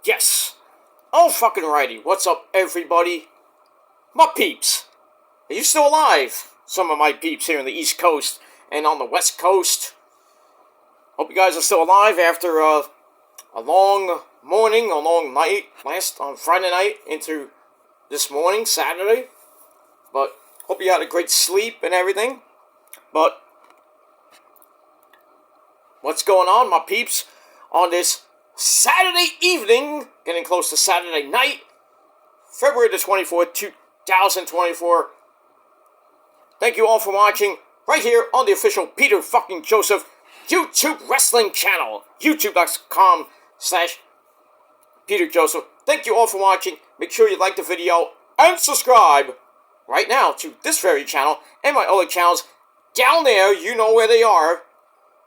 Yes. Oh, fucking righty. What's up, everybody? My peeps. Are you still alive? Some of my peeps here on the East Coast and on the West Coast. Hope you guys are still alive after a long morning, a long night, on Friday night into this morning, Saturday. But hope you had a great sleep and everything. But what's going on, my peeps, on this Saturday evening, getting close to Saturday night, February the 24th, 2024. Thank you all for watching right here on the official Peter fucking Joseph YouTube wrestling channel, youtube.com/Peter Joseph. Thank you all for watching. Make sure you like the video and subscribe right now to this very channel and my other channels down there. You know where they are.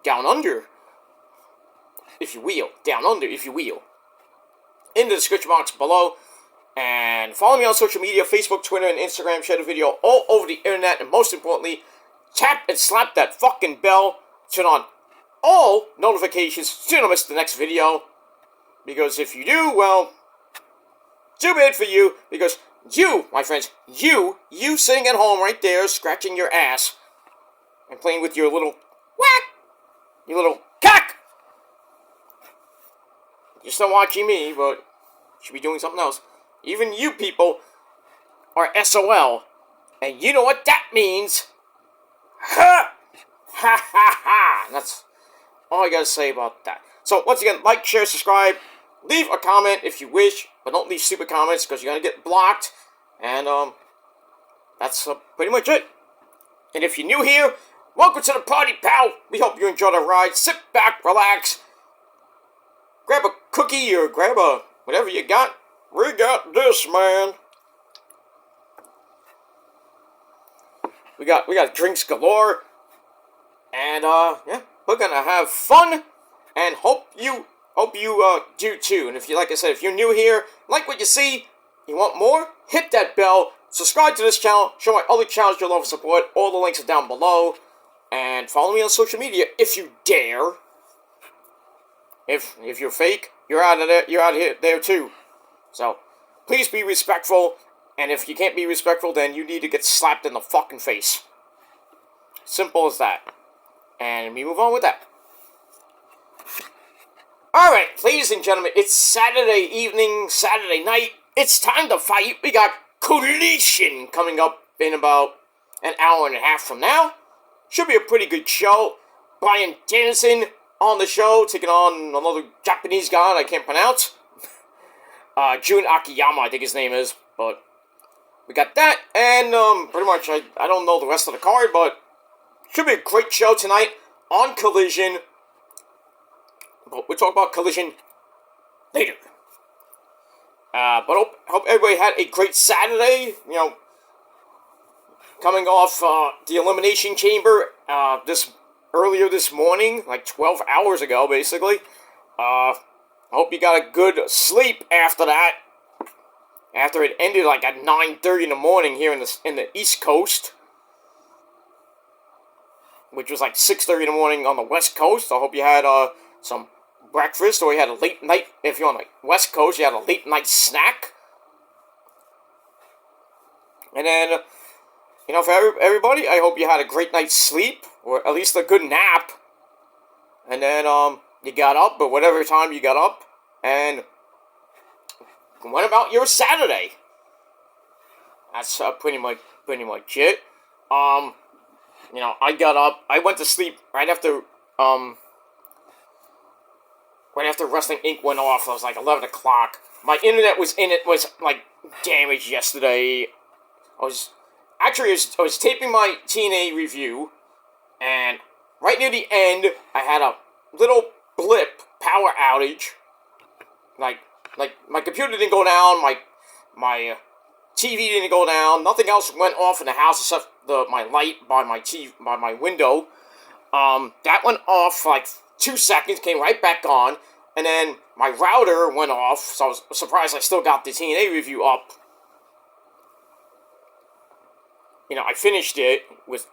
Down under, if you will. Down under, if you will. In the description box below. And follow me on social media, Facebook, Twitter, and Instagram. Share the video all over the internet. And most importantly, tap and slap that fucking bell. Turn on all notifications so you don't miss the next video. Because if you do, well, too bad for you. Because you, my friends, you sitting at home right there, scratching your ass and playing with your little whack, your little cock. You're still watching me, but you should be doing something else. Even you people are SOL. And you know what that means. Ha! Ha ha ha! That's all I gotta say about that. So, once again, like, share, subscribe. Leave a comment if you wish. But don't leave stupid comments because you're gonna get blocked. And, that's pretty much it. And if you're new here, welcome to the party, pal. We hope you enjoy the ride. Sit back, relax. Grab a cookie or grab a whatever you got. We got this, man. We got drinks galore. And yeah, we're gonna have fun and hope you do too. And if you, like I said, if you're new here, like what you see, you want more, hit that bell, subscribe to this channel, show my other channels your love and support. All the links are down below. And follow me on social media if you dare. If you're fake, you're out of there. You're out of here there too. So please be respectful. And if you can't be respectful, then you need to get slapped in the fucking face. Simple as that. And we move on with that. Alright, ladies and gentlemen, it's Saturday evening, Saturday night. It's time to fight. We got Collision coming up in about an hour and a half from now. Should be a pretty good show. Brian Dennison on the show, taking on another Japanese guy I can't pronounce. Jun Akiyama, I think his name is. But we got that, and pretty much, I don't know the rest of the card, but should be a great show tonight on Collision. But we'll talk about Collision later. But hope everybody had a great Saturday. You know, coming off the Elimination Chamber earlier this morning, like 12 hours ago, basically. I hope you got a good sleep after that. After it ended like at 9:30 in the morning here in the East Coast, which was like 6:30 in the morning on the West Coast. I hope you had some breakfast, or you had a late night. If you're on the West Coast, you had a late night snack. And then, you know, for everybody, I hope you had a great night's sleep, or at least a good nap. And then you got up, or whatever time you got up, and went about your Saturday. That's pretty much it. You know, I got up. I went to sleep right after Wrestling Inc. went off. It was like 11 o'clock. My internet was like damaged yesterday. I was taping my TNA review, and right near the end, I had a little blip, power outage. Like my computer didn't go down, my TV didn't go down, nothing else went off in the house except my light by my window. That went off for like 2 seconds, came right back on, and then my router went off, so I was surprised I still got the TNA review up. You know, I finished it with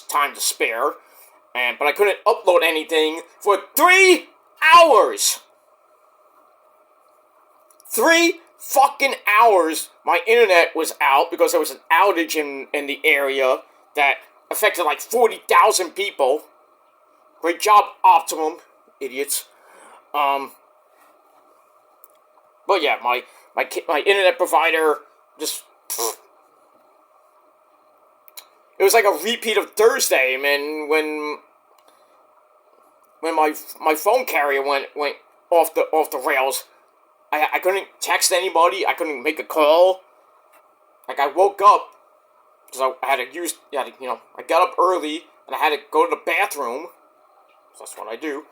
time to spare, but I couldn't upload anything for 3 hours. 3 fucking hours my internet was out because there was an outage in the area that affected like 40,000 people. Great job, Optimum, idiots. But yeah, my internet provider just... It was like a repeat of Thursday, man, when my phone carrier went off the rails. I couldn't text anybody. I couldn't make a call. Like, I woke up because I had to use, I got up early and I had to go to the bathroom. So that's what I do.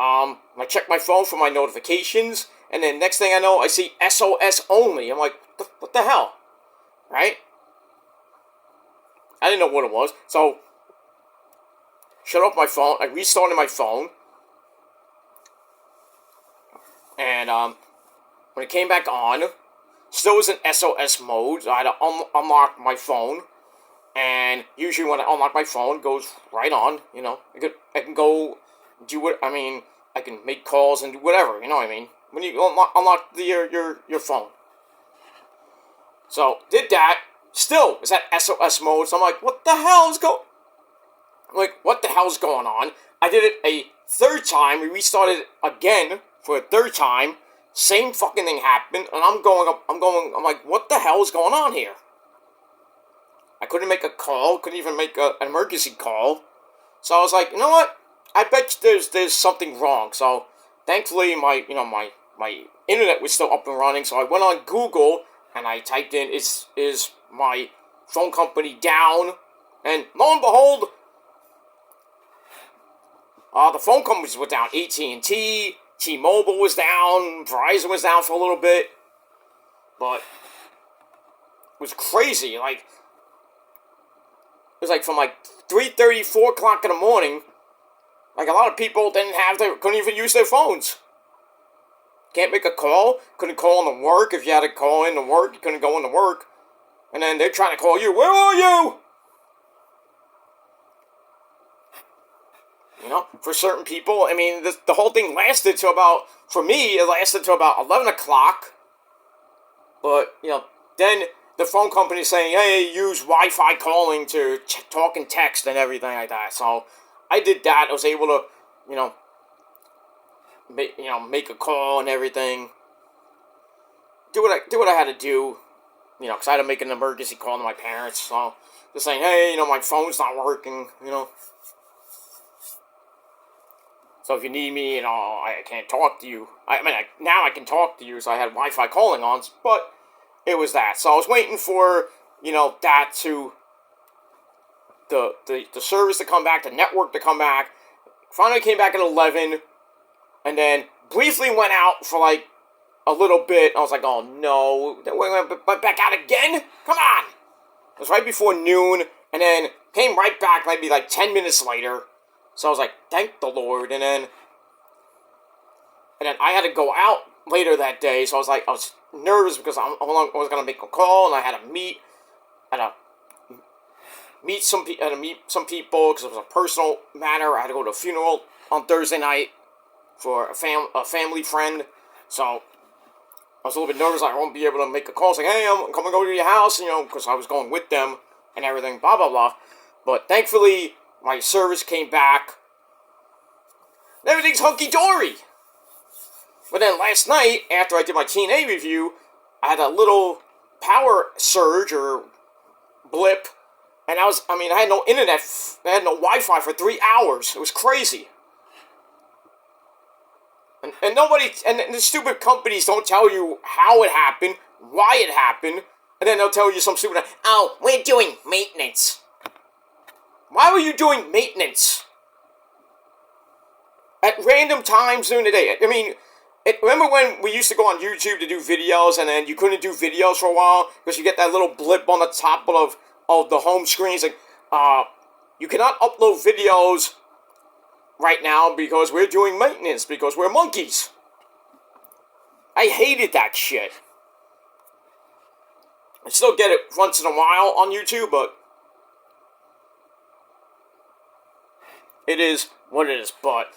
I checked my phone for my notifications, and then next thing I know, I see SOS only. I'm like, what the hell? Right? I didn't know what it was. So, shut off my phone. I restarted my phone. And, when it came back on, still was in SOS mode. So I had to unlock my phone. And usually when I unlock my phone, it goes right on, I can go do what, I can make calls and do whatever, you know what I mean? When you unlock your phone. So, did that. Still is at SOS mode. So I'm like, what the hell's going on? I did it a third time. We restarted it again for a third time. Same fucking thing happened. And I'm like, what the hell is going on here? I couldn't make a call. Couldn't even make an emergency call. So I was like, you know what? I bet there's something wrong. So thankfully my internet was still up and running. So I went on Google and I typed in, is my phone company down? And lo and behold, the phone companies were down. AT&T, T-Mobile was down, Verizon was down for a little bit. But it was crazy. Like, it was like from like 3:30, 4 o'clock in the morning. Like, a lot of people couldn't even use their phones. Can't make a call. Couldn't call into work. If you had to call into work, you couldn't go into work. And then they're trying to call you. Where are you? For certain people, the whole thing lasted to about, for me, it lasted to about 11 o'clock. But, then the phone company is saying, hey, use Wi-Fi calling to talk and text and everything like that. So I did that. I was able to, make a call and everything. Do what I had to do, because I had to make an emergency call to my parents. So just saying, hey, my phone's not working, So if you need me, I can't talk to you. Now I can talk to you, so I had Wi-Fi calling on, but it was that. So I was waiting for, that to, the service to come back, the network to come back. Finally came back at 11, and then briefly went out for like a little bit. I was like, oh no, then we went back out again? Come on! It was right before noon, and then came right back maybe like 10 minutes later. So I was like, thank the Lord, and then I had to go out later that day, so I was nervous because I was going to make a call, and I had to meet some people, because it was a personal matter. I had to go to a funeral on Thursday night for a family friend, so I was a little bit nervous. I won't be able to make a call saying, hey, I'm coming over to your house, because I was going with them and everything, blah, blah, blah. But thankfully, my service came back. And everything's hunky-dory. But then last night, after I did my TNA review, I had a little power surge or blip. And I had no internet, I had no Wi-Fi for 3 hours. It was crazy. And the stupid companies don't tell you how it happened, why it happened, and then they'll tell you some stupid, oh, we're doing maintenance. Why were you doing maintenance? At random times during the day. Remember when we used to go on YouTube to do videos, and then you couldn't do videos for a while because you get that little blip on the top of the home screen? It's like, you cannot upload videos right now because we're doing maintenance, because we're monkeys. I hated that shit. I still get it once in a while on YouTube, but it is what it is. But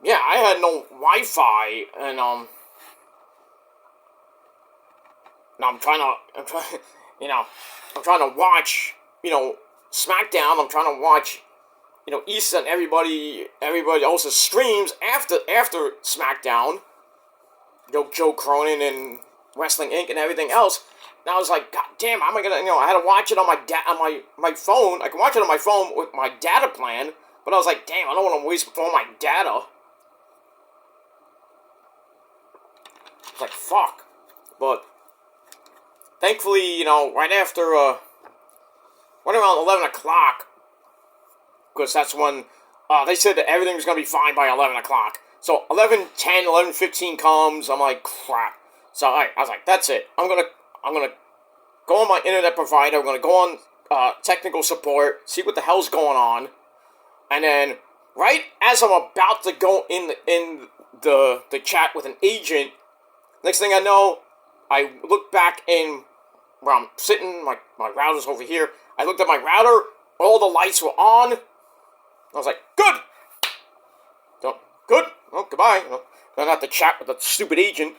yeah, I had no Wi-Fi, and Now I'm trying to watch, SmackDown. I'm trying to watch, East and everybody else's streams after SmackDown. Joe Cronin and Wrestling Inc. and everything else. And I was like, God damn, how am I gonna, I had to watch it on my phone. I can watch it on my phone with my data plan, but I was like, damn, I don't want to waste all my data. It's like, fuck. But thankfully, right after, right around 11 o'clock, because that's when they said that everything was going to be fine by 11 o'clock. So 11:10, 11:15 comes, I'm like, crap. So I was like, that's it. I'm gonna go on my internet provider, I'm gonna go on technical support, see what the hell's going on, and then right as I'm about to go in the chat with an agent, next thing I know, I look back in where I'm sitting, my router's over here. I looked at my router, all the lights were on. I was like, good! Good? Oh, goodbye. Don't have to chat with the stupid agent.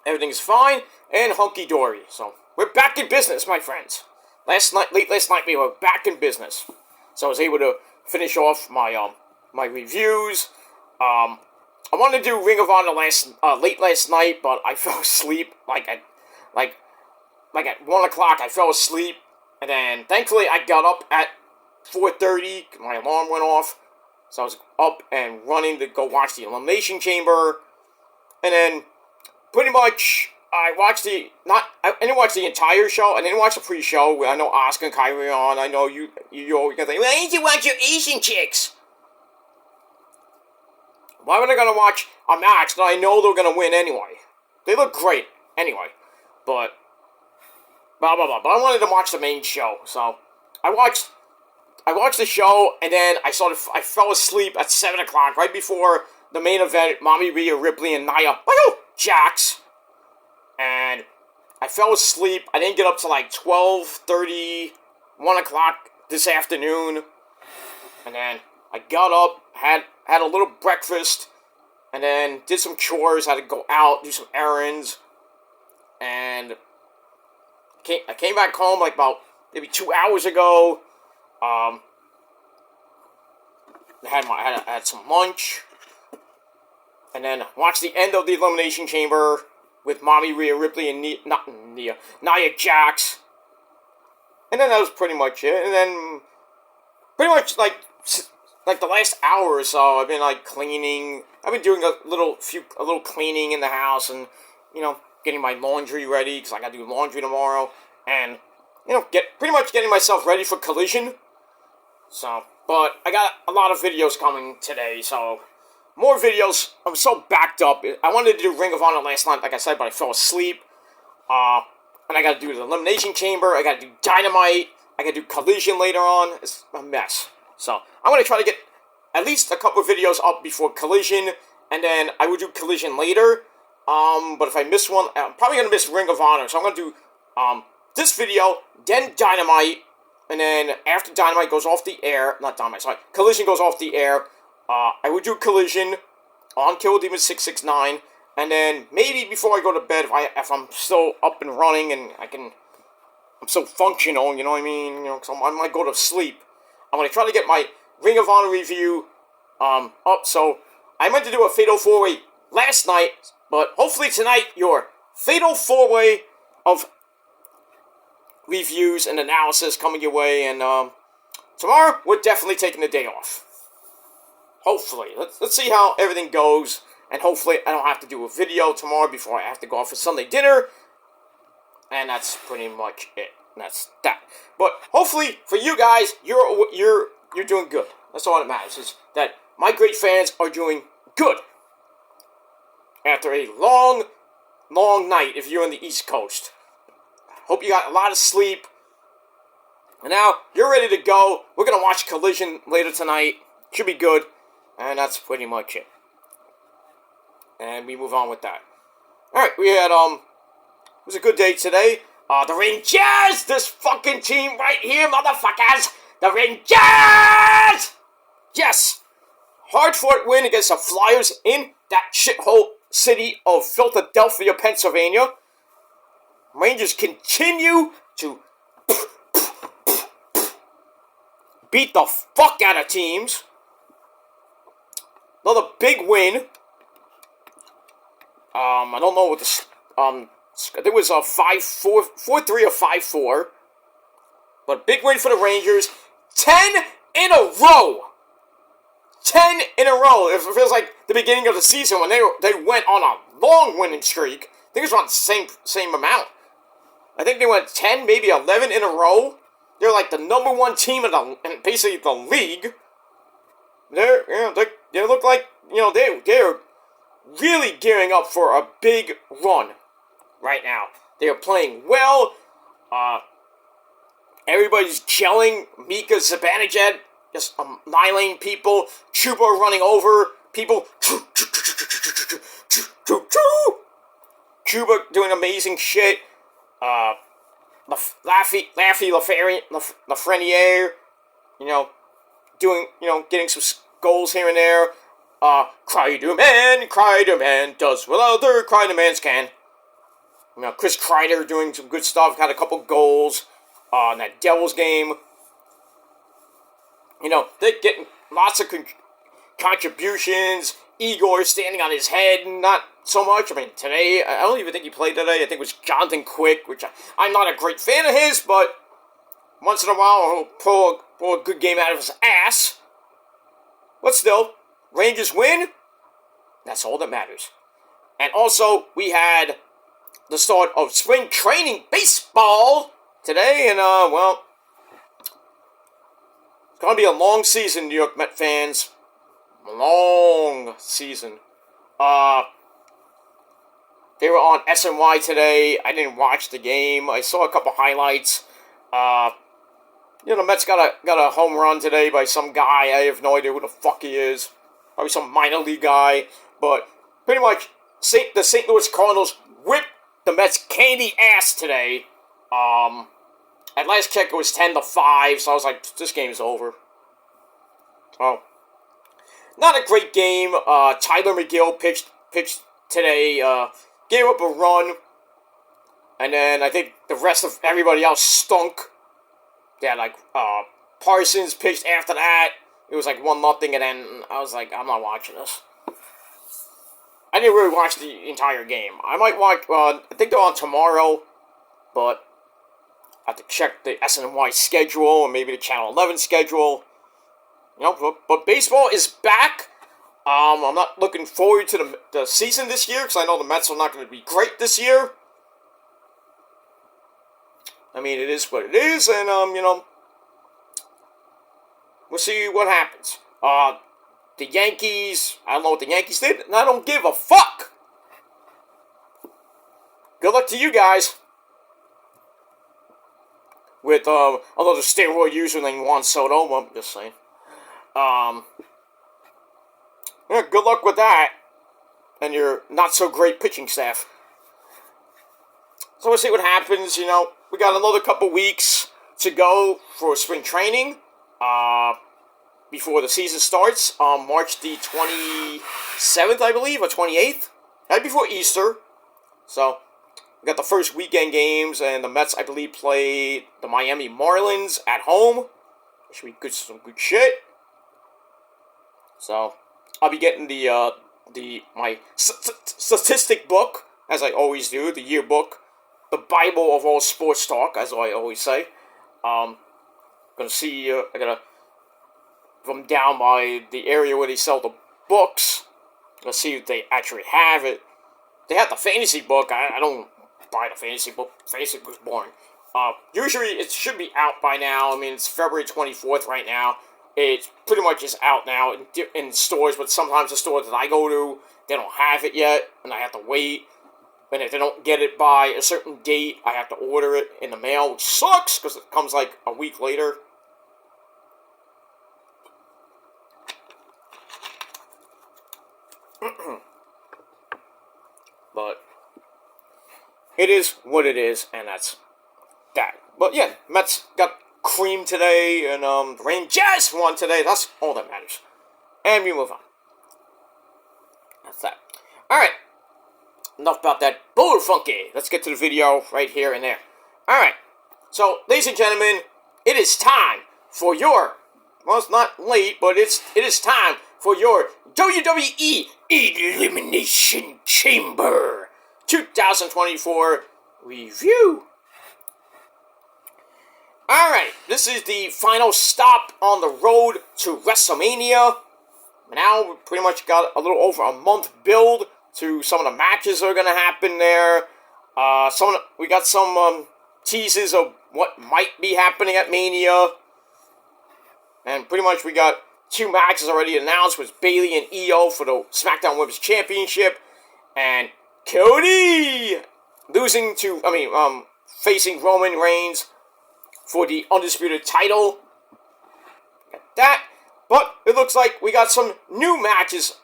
Everything's fine and hunky-dory. So, we're back in business, my friends. Late last night, we were back in business. So, I was able to finish off my my reviews. I wanted to do Ring of Honor late last night, but I fell asleep at 1 o'clock. I fell asleep, and then thankfully I got up at 4:30. My alarm went off, so I was up and running to go watch the Elimination Chamber, and then pretty much I didn't watch the entire show. I didn't watch the pre-show. I know Asuka and Kyrie on. I know you always gonna think, why didn't you watch your Asian chicks? Why would I gonna watch a match that I know they're gonna win anyway? They look great anyway, but blah blah blah. But I wanted to watch the main show, so I watched the show, and then I fell asleep at 7 o'clock, right before the main event, Mami, Rhea Ripley, and Nia Jax. And I fell asleep. I didn't get up till like 12:30, 1 o'clock this afternoon. And then I got up, had a little breakfast, and then did some chores, had to go out, do some errands. And I came back home like about maybe 2 hours ago. I had some lunch, and then watched the end of the Elimination Chamber with Mami, Rhea Ripley, and Nia Jax, and then that was pretty much it. And then pretty much like the last hour or so, I've been like cleaning. I've been doing a little cleaning in the house, and getting my laundry ready because I gotta do laundry tomorrow, and pretty much getting myself ready for Collision. So, but I got a lot of videos coming today, so more videos. I'm so backed up. I wanted to do Ring of Honor last night, like I said, but I fell asleep. And I gotta do the Elimination Chamber, I gotta do Dynamite, I gotta do Collision later on. It's a mess. So, I'm gonna try to get at least a couple of videos up before Collision, and then I will do Collision later. But if I miss one, I'm probably gonna miss Ring of Honor, so I'm gonna do, this video, then Dynamite, and then after Dynamite goes off the air, Collision goes off the air, I would do Collision on Kill Demon 669, and then maybe before I go to bed, if I'm still up and running and I'm still functional, you know what I mean, because I might go to sleep, I'm going to try to get my Ring of Honor review, up. So I meant to do a Fatal 4-Way last night, but hopefully tonight, your Fatal 4-Way of reviews and analysis coming your way, and tomorrow we're definitely taking the day off. Hopefully, let's see how everything goes, and hopefully I don't have to do a video tomorrow before I have to go out for Sunday dinner, and that's pretty much it. That's that. But hopefully for you guys, you're doing good. That's all that matters. Is that my great fans are doing good after a long night. If you're on the East Coast. Hope you got a lot of sleep. And now, you're ready to go. We're going to watch Collision later tonight. Should be good. And that's pretty much it. And we move on with that. Alright, we had, it was a good day today. The Rangers! This fucking team right here, motherfuckers! The Rangers! Yes! Hard-fought win against the Flyers in that shithole city of Philadelphia, Pennsylvania. Rangers continue to beat the fuck out of teams. Another big win. I don't know what the there was a 5-4, 4-3 or 5-4, but big win for the Rangers. 10 in a row. 10 in a row. It feels like the beginning of the season when they went on a long winning streak. I think it was around the same amount. I think they went 10, maybe 11 in a row. They're like the number one team in basically the league. They look like they're really gearing up for a big run right now. They are playing well. Everybody's gelling. Mika Zibanejad just annihilating people. Chuba running over people. Chuba doing amazing shit. Lafreniere, getting some goals here and there. Kreider man does what other Kreider mans can. Chris Kreider doing some good stuff, got a couple goals in that Devils game. They're getting lots of contributions. Igor standing on his head, not so much. Today, I don't even think he played today. I think it was Jonathan Quick, which I'm not a great fan of his, but once in a while he'll pull a good game out of his ass. But still, Rangers win. That's all that matters. And also, we had the start of spring training baseball today, and it's going to be a long season, New York Met fans. Long season. They were on SNY today. I didn't watch the game. I saw a couple highlights. The Mets got a home run today by some guy. I have no idea who the fuck he is. Probably some minor league guy. But pretty much, the St. Louis Cardinals whipped the Mets candy ass today. At last check, it was 10-5. So I was like, this game's over. Oh. Not a great game. Tyler McGill pitched today. Gave up a run. And then I think the rest of everybody else stunk. Yeah, Parsons pitched after that. It was like 1-0, and then I was like, I'm not watching this. I didn't really watch the entire game. I might watch, I think they're on tomorrow, but I have to check the SNY schedule, or maybe the Channel 11 schedule. But baseball is back. I'm not looking forward to the season this year, because I know the Mets are not going to be great this year. It is what it is, and, we'll see what happens. The Yankees, I don't know what the Yankees did, and I don't give a fuck. Good luck to you guys. With, another steroid user named Juan Soto, I'm just saying. Yeah, good luck with that, and your not-so-great pitching staff. So we'll see what happens, We got another couple weeks to go for spring training, before the season starts, March the 27th, I believe, or 28th, right before Easter. So, we got the first weekend games, and the Mets, I believe, play the Miami Marlins at home. Should be some good shit. So, I'll be getting my statistic book, as I always do, the yearbook, the Bible of all sports talk, as I always say. Gonna see, I gotta come down by the area where they sell the books. Gonna see if they actually have it. They have the fantasy book. I don't buy the fantasy book. Fantasy book's boring. Usually it should be out by now. It's February 24th right now. It pretty much is out now in stores, but sometimes the stores that I go to, they don't have it yet, and I have to wait. And if they don't get it by a certain date, I have to order it in the mail, which sucks, because it comes like a week later. But it is what it is, and that's that. But yeah, Mets got cream today, and the Rangers won today. That's all that matters. And we move on. That's that. Alright. enough about that bull funky. Let's get to the video right here and there. Alright, so, ladies and gentlemen, it is time for your, well, it's not late, but it is time for your WWE Elimination Chamber 2024 review. Alright, this is the final stop on the road to WrestleMania. Now we pretty much got a little over a month build to some of the matches that are going to happen there. We got some teases of what might be happening at Mania. And pretty much we got 2 matches already announced with Bayley and Io for the SmackDown Women's Championship. And Cody facing Roman Reigns for the Undisputed title. Got that. But it looks like we got some new matches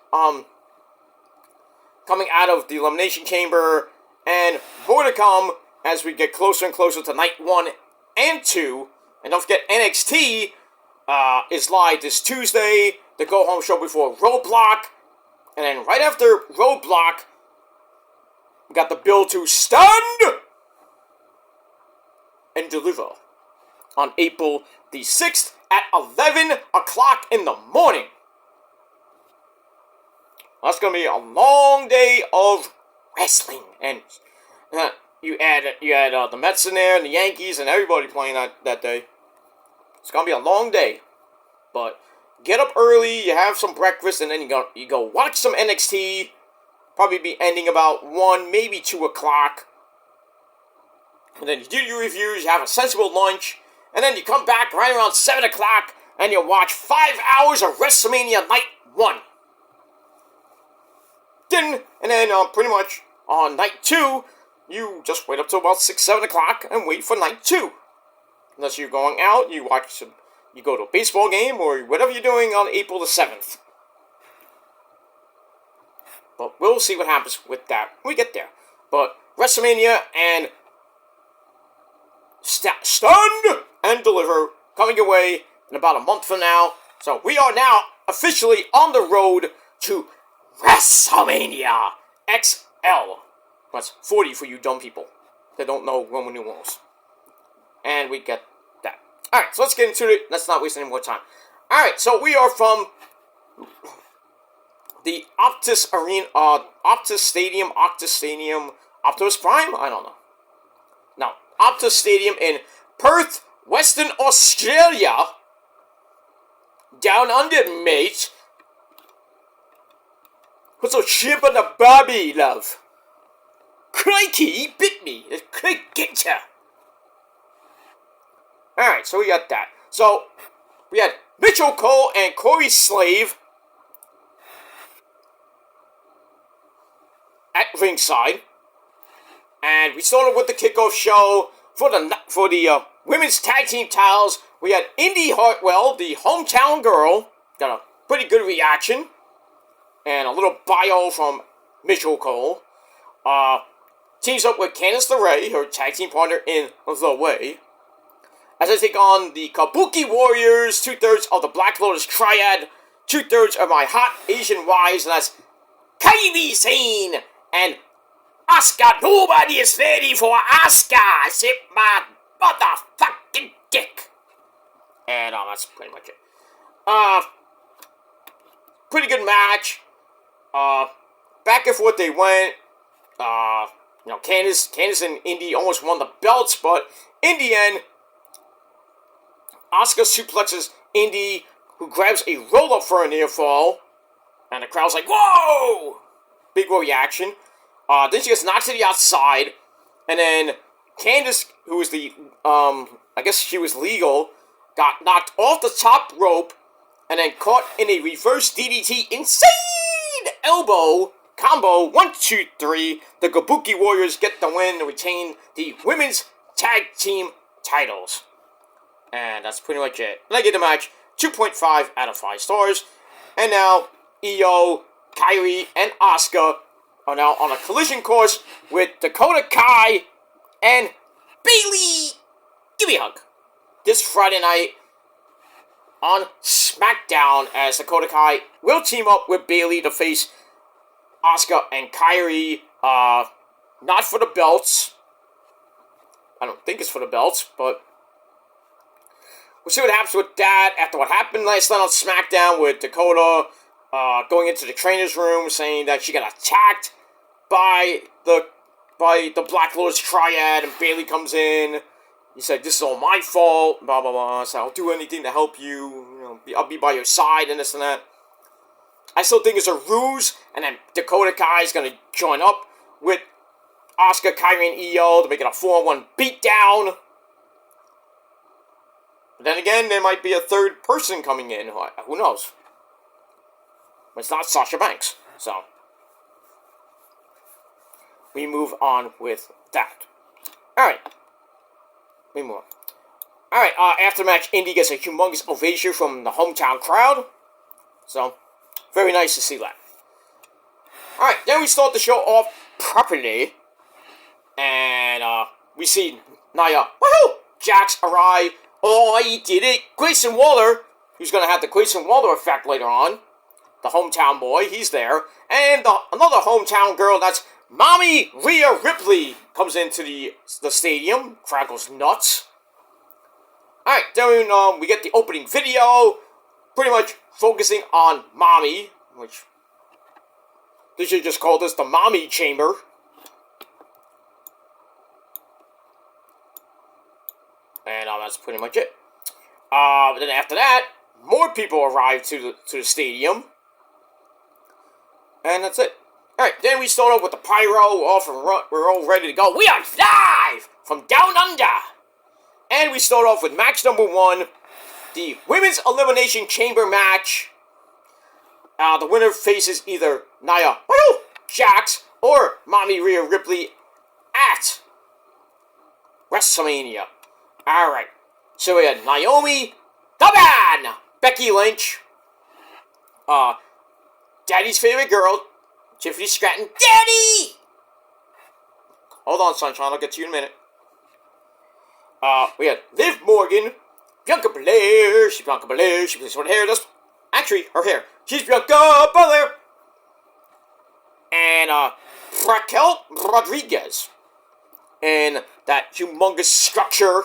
coming out of the Elimination Chamber, and more to come as we get closer and closer to night 1 and 2. And don't forget, NXT is live this Tuesday, the go-home show before Roadblock. And then right after Roadblock, we got the build to Stand and Deliver on April the 6th at 11 o'clock in the morning. That's going to be a long day of wrestling. And you add the Mets in there and the Yankees and everybody playing that day. It's going to be a long day. But get up early, you have some breakfast, and then you go watch some NXT. Probably be ending about 1, maybe 2 o'clock. And then you do your reviews, you have a sensible lunch, and then you come back right around 7 o'clock, and you watch 5 hours of WrestleMania Night 1. And then pretty much on Night 2, you just wait up till about 6, 7 o'clock and wait for Night 2. Unless you're going out, you go to a baseball game, or whatever you're doing on April the 7th. But we'll see what happens with that when we get there. But WrestleMania and Stand and Deliver coming your way in about a month from now. So we are now officially on the road to WrestleMania XL. That's 40 for you dumb people that don't know Roman numerals. And we get that. Alright, so let's get into it. Let's not waste any more time. Alright, so we are from the Optus Stadium, Optus Prime? I don't know. No, Optus Stadium in Perth, Western Australia. Down under, mate. What's a chip on the barbie, love? Crikey, he bit me. Crikey, get ya. Alright, so we got that. So, we had Mitchell Cole and Corey Slave at ringside. And we started with the kickoff show for the women's tag team titles. We had Indy Hartwell, the hometown girl, got a pretty good reaction. And a little bio from Mitchell Cole. Teams up with Candice LeRae, her tag team partner in The Way, as I take on the Kabuki Warriors, 2/3 of the Black Lotus Triad, 2/3 of my hot Asian wives, and that's Kairi Sane and Asuka. Nobody is ready for Asuka except my motherfucking dick. And that's pretty much it. Pretty good match. Back and forth they went. Candice and Indy almost won the belts, but in the end, Asuka suplexes Indy, who grabs a roll-up for a near fall, and the crowd's like, whoa! Big reaction. Then she gets knocked to the outside, and then Candice, who was I guess she was legal, got knocked off the top rope, and then caught in a reverse DDT insane elbow combo. 1, 2, 3. The Kabuki Warriors get the win and retain the women's tag team titles. And that's pretty much it. And I give the match 2.5 out of 5 stars. And now, Io, Kairi, and Asuka are now on a collision course with Dakota Kai and Bayley. Give me a hug. This Friday night on SmackDown, as Dakota Kai will team up with Bayley to face Asuka and Kairi. Not for the belts. I don't think it's for the belts, but we'll see what happens with that after what happened last night on SmackDown with Dakota going into the trainer's room saying that she got attacked by the Black Lotus Triad, and Bayley comes in. He said, "This is all my fault, blah, blah, blah. So I'll do anything to help you. I'll be by your side," and this and that. I still think it's a ruse, and then Dakota Kai is going to join up with Asuka, Kairi, and Io to make it a 4-on-1 beatdown. But then again, there might be a third person coming in. Who knows? But it's not Sasha Banks. So, we move on with that. Alright. We move on. Alright, after the match, Indy gets a humongous ovation from the hometown crowd. So, very nice to see that. Alright, then we start the show off properly. And, we see Nia, woohoo! Jax arrive. Oh, he did it. Grayson Waller, who's going to have the Grayson Waller effect later on. The hometown boy, he's there. And another hometown girl, that's Mami Rhea Ripley, comes into the stadium. Crowd goes nuts. Alright, then we get the opening video, pretty much focusing on Mami, which they should just call this the Mami Chamber. And that's pretty much it. But then after that, more people arrive to the stadium. And that's it. Alright, then we start off with the pyro off and we're all ready to go. We are live from Down Under. And we start off with match number 1, the Women's Elimination Chamber match. The winner faces either Nia Jax or Mami Rhea Ripley at WrestleMania. Alright, so we had Naomi, the man, Becky Lynch, Daddy's favorite girl, Tiffany Stratton. Daddy! Hold on, sunshine, I'll get to you in a minute. We had Liv Morgan, Bianca Belair. She's Bianca Belair. She plays her hair. Actually, her hair. She's Bianca Belair. And Raquel Rodriguez in that humongous structure.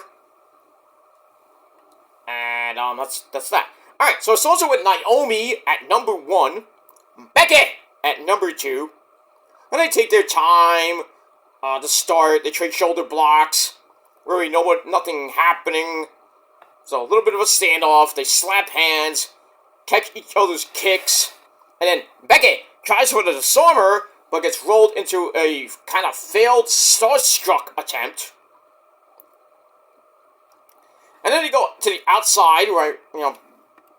And that's that. All right, so it's also with Naomi at number 1, Becky at number 2, and they take their time to start. They trade shoulder blocks. Really nothing happening. So a little bit of a standoff. They slap hands, catch each other's kicks, and then Becky tries for the disarmer, but gets rolled into a kind of failed Starstruck attempt. And then you go to the outside, right?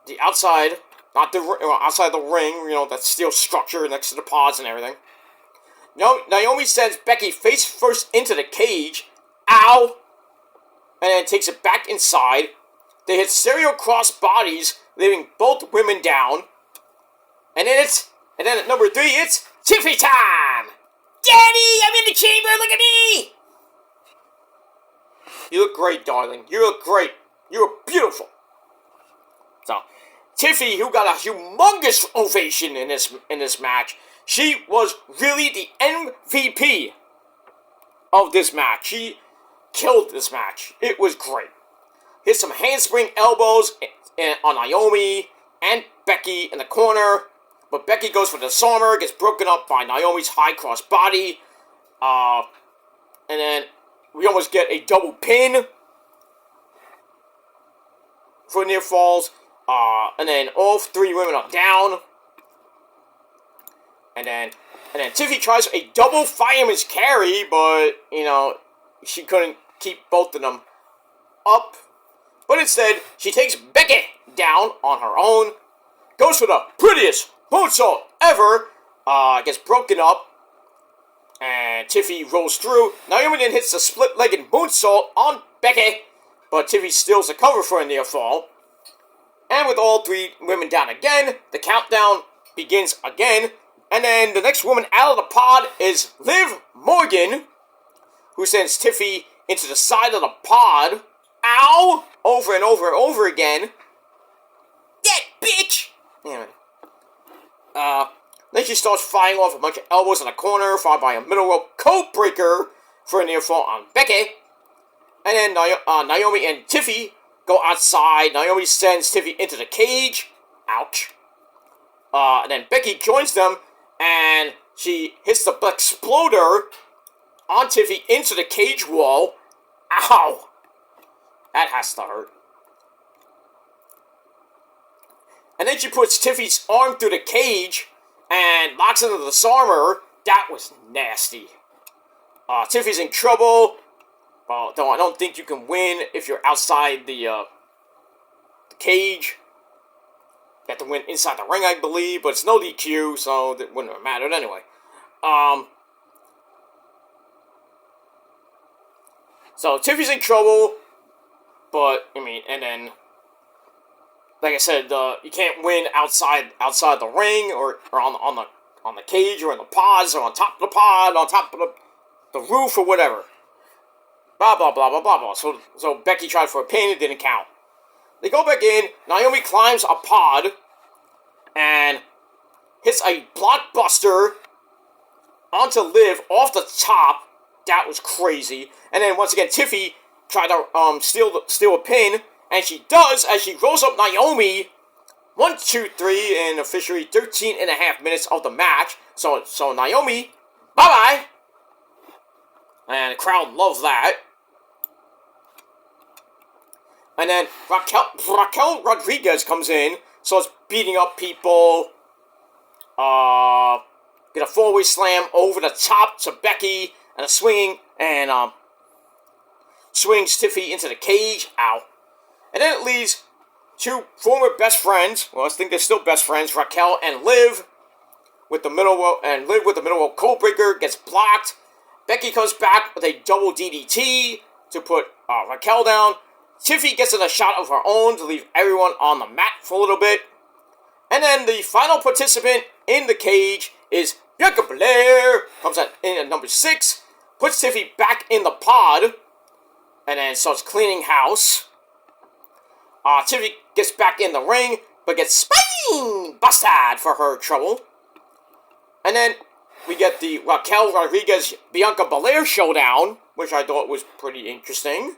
The outside, not the outside the ring. That steel structure next to the pods and everything. Naomi sends Becky face first into the cage. Ow! And then takes it back inside. They hit serial cross bodies, leaving both women down. And then at number 3, it's Tiffy time! Daddy, I'm in the chamber, look at me! You look great, darling. You look great. You are beautiful. So, Tiffy, who got a humongous ovation in this match, she was really the MVP of this match. She killed this match. It was great. Hit some handspring elbows on Naomi and Becky in the corner, but Becky goes for the disarmer, gets broken up by Naomi's high cross body, and then we almost get a double pin for near falls, and then all 3 women are down, and then Tiffy tries a double fireman's carry, but she couldn't keep both of them up. But instead, she takes Becky down on her own, goes for the prettiest moonsault ever, gets broken up, and Tiffy rolls through. Naomi then hits the split-legged moonsault on Becky, but Tiffy steals the cover for a near fall. And with all 3 women down again, the countdown begins again. And then the next woman out of the pod is Liv Morgan, who sends Tiffy into the side of the pod. Ow! Over and over and over again. That bitch! Anyway. Then she starts firing off a bunch of elbows in the corner, followed by a middle rope code breaker for a near fall on Becky. And then Naomi and Tiffy go outside. Naomi sends Tiffy into the cage. Ouch. And then Becky joins them, and she hits the exploder on Tiffy into the cage wall. Ow! That has to hurt. And then she puts Tiffy's arm through the cage and locks into the disarmer. That was nasty. Tiffy's in trouble. Well, though I don't think you can win if you're outside the cage. You have to win inside the ring, I believe, but it's no DQ, so it wouldn't have mattered anyway. So Tiffy's in trouble, but I mean, and then, like I said, you can't win outside the ring or on the cage or in the pods or on top of the pod, on top of the roof or whatever. Blah blah blah blah blah blah. So Becky tried for a pin, it didn't count. They go back in. Naomi climbs a pod and hits a blockbuster onto Liv off the top. That was crazy. And then once again, Tiffy tried to steal a pin, and she does as she rolls up Naomi. 1, 2, 3, and officially 13.5 minutes of the match. So Naomi, bye bye. And the crowd loves that. And then Raquel Rodriguez comes in, starts beating up people. Get a 4-way slam over the top to Becky, and a swinging, and swings Tiffy into the cage. Ow. And then it leaves two former best friends. Well, I think they're still best friends. Raquel and Liv with the middle rope, and Liv with the middle rope codebreaker gets blocked. Becky comes back with a double DDT to put Raquel down. Tiffy gets in a shot of her own to leave everyone on the mat for a little bit. And then the final participant in the cage is Bianca Belair. Comes in at number 6. Puts Tiffy back in the pod. And then starts cleaning house. Tiffy gets back in the ring, but gets busted for her trouble. And then we get the Raquel Rodriguez Bianca Belair showdown, which I thought was pretty interesting.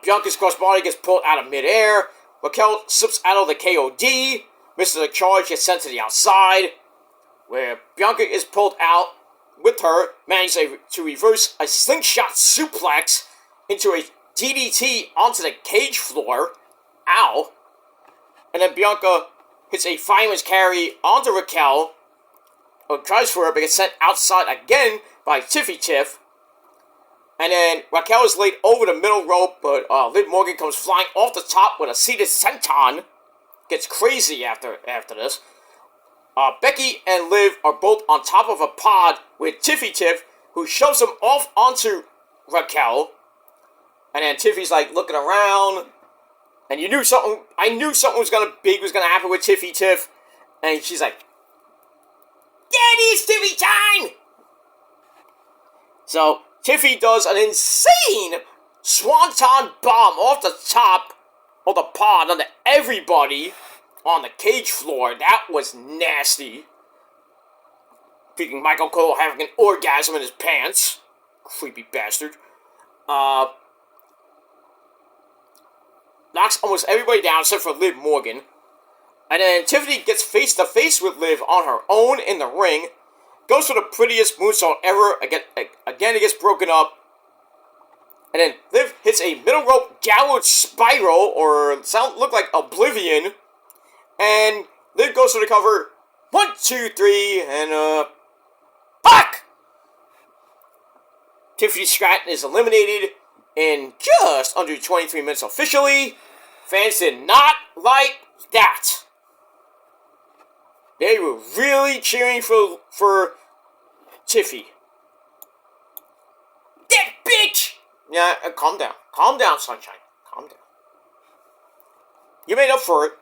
Bianca's crossbody gets pulled out of midair. Raquel slips out of the KOD. Misses the charge, gets sent to the outside, where Bianca is pulled out with her, manages to reverse a slingshot suplex into a DDT onto the cage floor. Ow. And then Bianca hits a fireman's carry onto Raquel, or tries for her, but gets sent outside again by Tiffy Tiff. And then Raquel is laid over the middle rope, but Liv Morgan comes flying off the top with a seated senton. Gets crazy after this. Becky and Liv are both on top of a pod with Tiffy Tiff, who shoves them off onto Raquel. And then Tiffy's like looking around, and I knew something big was gonna happen with Tiffy Tiff. And she's like, "Daddy, it's Tiffy time!" So Tiffy does an insane swanton bomb off the top of the pod onto everybody on the cage floor. That was nasty. Freaking Michael Cole having an orgasm in his pants. Creepy bastard. Knocks almost everybody down except for Liv Morgan. And then Tiffany gets face to face with Liv on her own in the ring. Goes for the prettiest moonsault ever. Again, it gets broken up. And then Liv hits a middle rope gallows spiral, or look like Oblivion. And Liv goes for the cover. 1, 2, 3, and fuck! Tiffany Stratton is eliminated in just under 23 minutes officially. Fans did not like that. They were really cheering for Tiffy. That bitch! Yeah, calm down. Calm down, Sunshine. Calm down. You made up for it.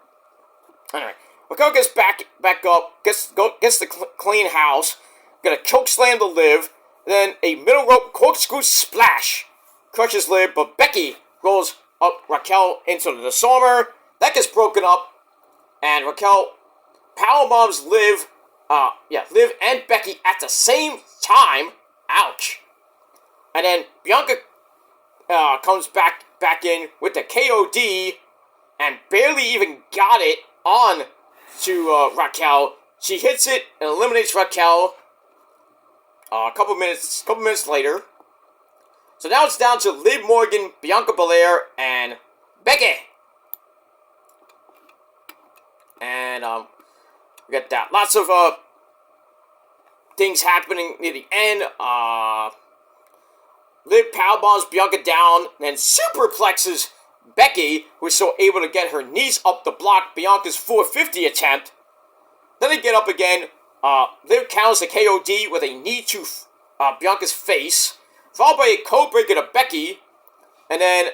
Anyway, Raquel gets back up, gets the clean house, got a choke slam to Liv, then a middle rope corkscrew splash. Crushes Liv, but Becky rolls up Raquel into the disarmer. That gets broken up. and Raquel powerbombs Liv and Becky at the same time. Ouch. And then Bianca comes back in with the KOD and barely even got it on to Raquel. She hits it and eliminates Raquel a couple minutes later. So now it's down to Liv Morgan, Bianca Belair, and Becky. And we got that. Lots of things happening near the end. Liv powerbombs Bianca down, then superplexes Becky, who is so able to get her knees up to block Bianca's 450 attempt. Then they get up again. Liv counters the KOD with a knee to Bianca's face, followed by a code breaker to Becky, and then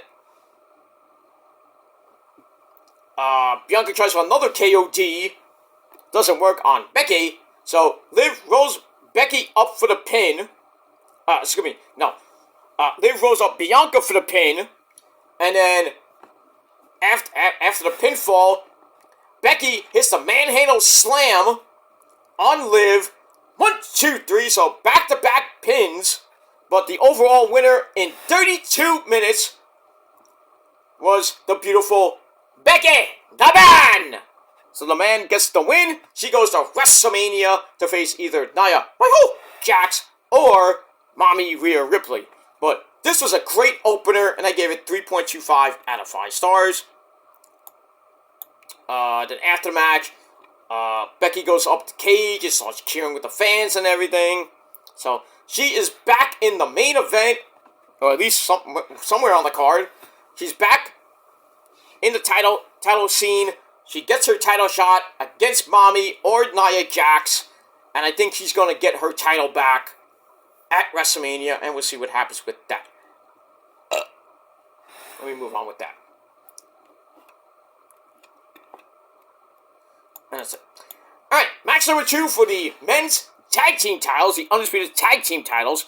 Bianca tries for another KOD. Doesn't work on Becky, so Liv rolls Becky up for the pin. Liv rolls up Bianca for the pin, and then after the pinfall, Becky hits the manhandle slam on Liv. 1, 2, 3, so back-to-back pins. But the overall winner in 32 minutes was the beautiful Becky the Man. So the Man gets the win. She goes to WrestleMania to face either Nia Jax or Mami Rhea Ripley. But this was a great opener, and I gave it 3.25 out of 5 stars. Then after the match, Becky goes up the cage and starts cheering with the fans and everything. So she is back in the main event, or at least somewhere on the card. She's back in the title scene. She gets her title shot against Mami or Nia Jax, and I think she's going to get her title back at WrestleMania, and we'll see what happens with that. Let me move on with that. And that's it. Alright, match number 2 for the men's tag team titles, the undisputed tag team titles.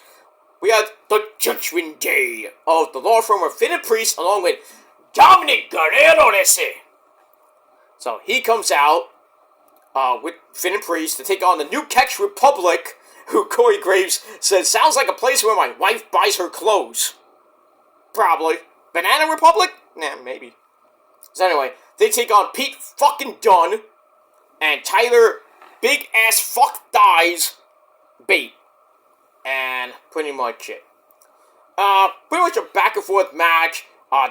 We had the Judgment Day of the law firm of Finn and Priest, along with Dominic Guerrero. So he comes out with Finn and Priest to take on the New Catch Republic, who Corey Graves says sounds like a place where my wife buys her clothes. Probably. Banana Republic? Nah, maybe. So anyway, they take on Pete fucking Dunne and Tyler Big Ass Fuck Dies Bate. And pretty much it. Pretty much a back and forth match.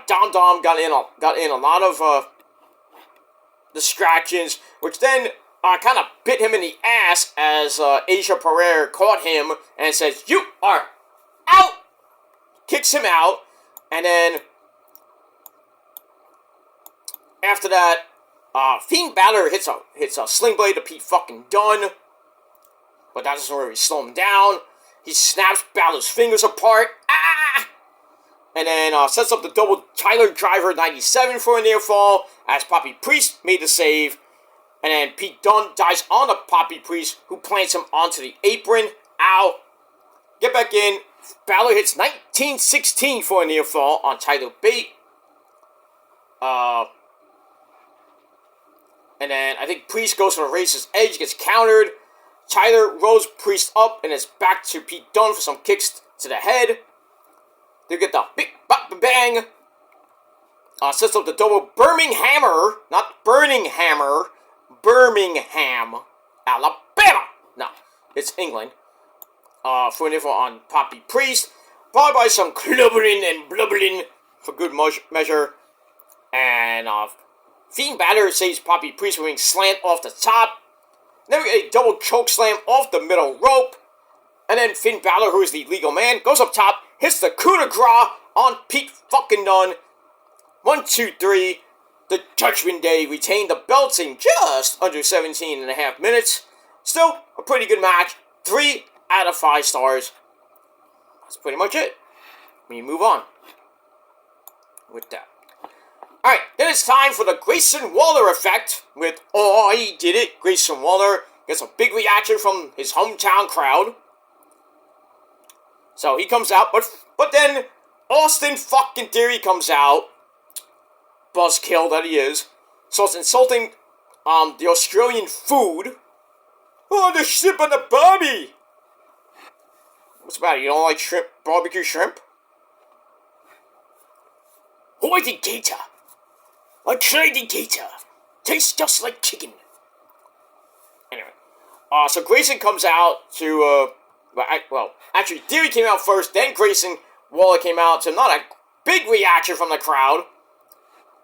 Dom got in a lot of distractions, which then kind of bit him in the ass as Asia Pereira caught him and says, "You are out!" Kicks him out, and then after that, Fiend Balor hits a sling blade to Pete fucking Dunne, but that doesn't really slow him down. He snaps Balor's fingers apart, and then sets up the double Tyler Driver 97 for a near fall as Poppy Priest made the save. And then Pete Dunne dies on the Poppy Priest, who plants him onto the apron. Ow. Get back in. Balor hits 1916 for a near fall on Tyler Bate. And then I think Priest goes for the Razor's Edge, gets countered. Tyler rolls Priest up, and it's back to Pete Dunne for some kicks to the head. They get the big bop bang. Sets up the double Birmingham Hammer, not Burning Hammer. Birmingham, Alabama. No, it's England. For an info on Poppy Priest, followed by some clubbering and blubbering for good measure. And Fiend Balor saves Poppy Priest with a slant off the top. Then we get a double choke slam off the middle rope. And then Finn Balor, who is the legal man, goes up top, hits the coup de grace on Pete fucking Dunne. 1, 2, 3. The Judgment Day retained the belts in just under 17 and a half minutes. Still, a pretty good match. 3 out of 5 stars. That's pretty much it. We move on with that. Alright, then it's time for the Grayson Waller effect with "Oh, he did it." Grayson Waller gets a big reaction from his hometown crowd. So he comes out, but then Austin fucking Theory comes out. Buzzkill that he is. Starts insulting the Australian food. Oh, the shrimp on the barbie! What's about it? You don't like shrimp, barbecue shrimp? Hoity gator! A trading gator! Tastes just like chicken. Anyway, so Grayson comes out to, actually, Theory came out first, then Grayson Waller came out, so not a big reaction from the crowd.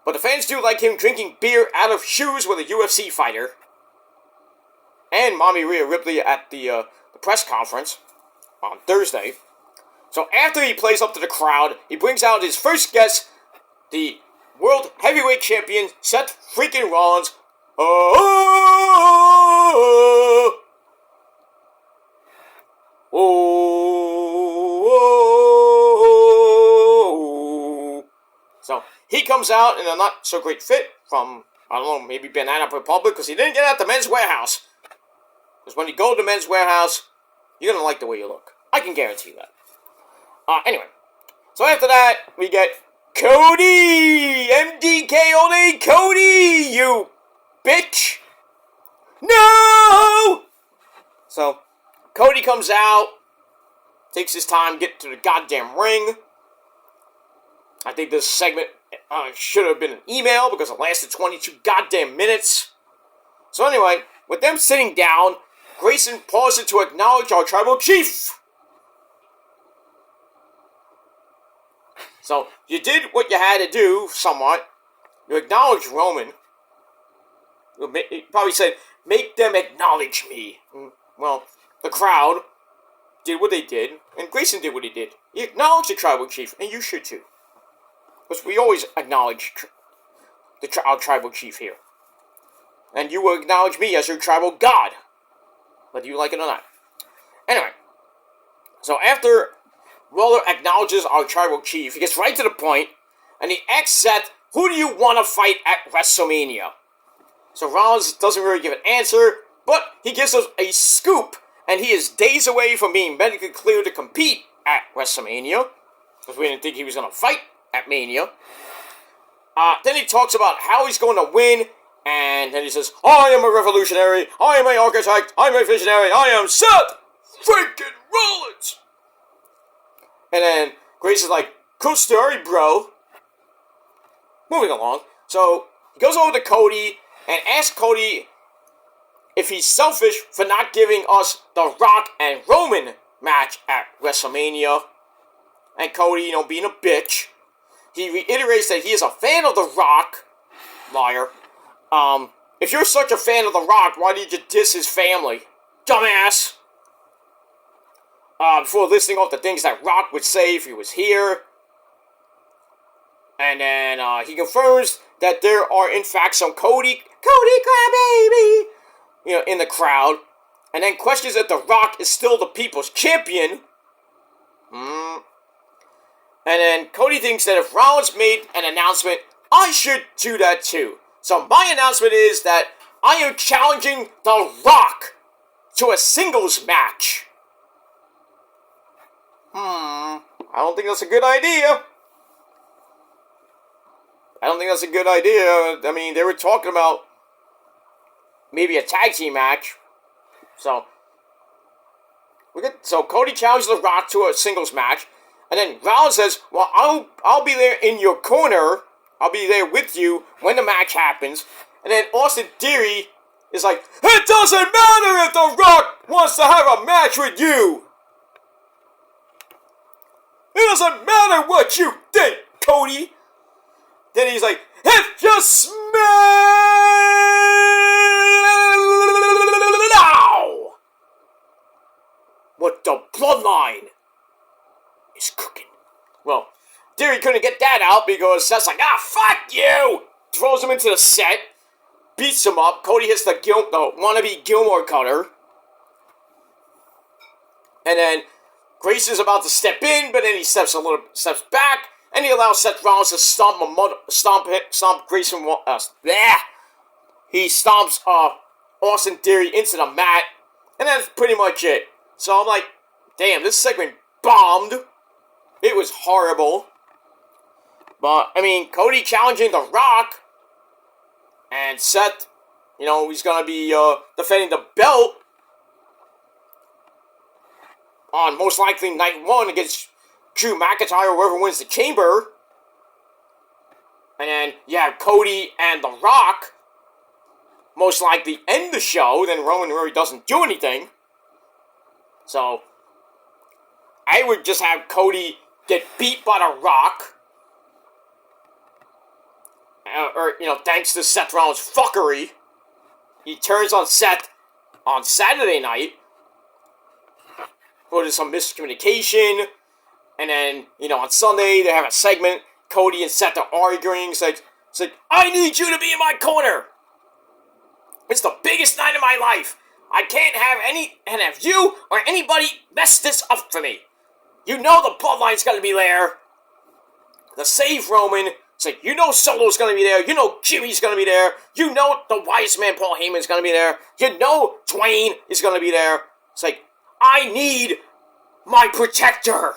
But the fans do like him drinking beer out of shoes with a UFC fighter. And Mami Rhea Ripley at the press conference on Thursday. So after he plays up to the crowd, he brings out his first guest, the World Heavyweight Champion, Seth freaking Rollins. So he comes out in a not so great fit from, I don't know, maybe Banana Republic, because he didn't get out the Men's Warehouse. Because when you go to the Men's Warehouse, you're going to like the way you look. I can guarantee that. Anyway, so after that, we get Cody! MDK only Cody, you bitch! No! So, Cody comes out, takes his time, get to the goddamn ring. I think this segment should have been an email because it lasted 22 goddamn minutes. So anyway, with them sitting down, Grayson pauses to acknowledge our tribal chief. So, you did what you had to do, somewhat. You acknowledged Roman. You probably said, make them acknowledge me. Well, the crowd did what they did, and Grayson did what he did. He acknowledged the tribal chief, and you should too. Because we always acknowledge our tribal chief here. And you will acknowledge me as your tribal god. Whether you like it or not. Anyway. So after Waller acknowledges our tribal chief, he gets right to the point, and he asks Seth, who do you want to fight at WrestleMania? So Rollins doesn't really give an answer, but he gives us a scoop, and he is days away from being medically cleared to compete at WrestleMania, because we didn't think he was going to fight at Mania. Then he talks about how he's going to win, and then he says, I am a revolutionary, I am an architect, I am a visionary, I am Seth freaking Rollins! And then Grace is like, cool story, bro. Moving along. So, he goes over to Cody and asks Cody if he's selfish for not giving us the Rock and Roman match at WrestleMania. And Cody, being a bitch, he reiterates that he is a fan of The Rock. Liar. If you're such a fan of The Rock, why did you diss his family? Dumbass! Before listing off the things that Rock would say if he was here. And then, he confirms that there are, in fact, some Cody Crybaby, in the crowd. And then questions if The Rock is still the people's champion. And then Cody thinks that if Rollins made an announcement, I should do that too. So my announcement is that I am challenging The Rock to a singles match. I don't think that's a good idea. I mean, they were talking about maybe a tag team match. So Cody challenges The Rock to a singles match. And then Rollins says, well, I'll be there in your corner. I'll be there with you when the match happens. And then Austin Theory is like, it doesn't matter if The Rock wants to have a match with you. It doesn't matter what you think, Cody. Then he's like, if you smell what the bloodline is cooking. Well, Theory couldn't get that out because Seth's like, fuck you! Throws him into the set, beats him up. Cody hits the wannabe Gilmore cutter. And then Grace is about to step in, but then he steps back, and he allows Seth Rollins to stomp Grayson. He stomps Austin Theory into the mat, and that's pretty much it. So I'm like, damn, this segment bombed. It was horrible. But I mean, Cody challenging The Rock, and Seth, he's going to be defending the belt on most likely night 1 against Drew McIntyre, or whoever wins the Chamber. And then you have Cody and The Rock most likely end the show. Then Roman really doesn't do anything. So I would just have Cody get beat by The Rock. Or, thanks to Seth Rollins' fuckery. He turns on Seth on Saturday night. There's some miscommunication. And then, on Sunday, they have a segment. Cody and Seth are arguing. It's like, I need you to be in my corner. It's the biggest night of my life. I can't have you or anybody mess this up for me. You know the bloodline's gonna be there. The save Roman. It's like, Solo's gonna be there. Jimmy's gonna be there. The wise man Paul Heyman's gonna be there. Dwayne is gonna be there. It's like, I need my protector.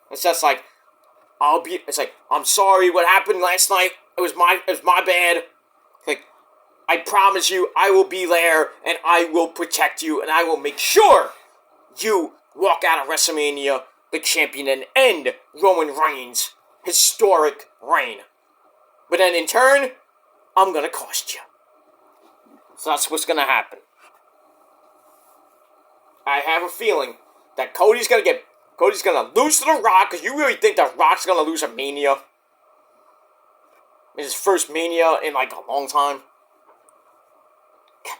It's just like, I'm sorry what happened last night. It was my bad. Like, I promise you, I will be there, and I will protect you, and I will make sure you walk out of WrestleMania the champion and end Roman Reigns' historic reign. But then in turn, I'm gonna cost you. So that's what's gonna happen. I have a feeling that Cody's gonna lose to The Rock, because you really think The Rock's gonna lose at Mania? His first Mania in like a long time? Come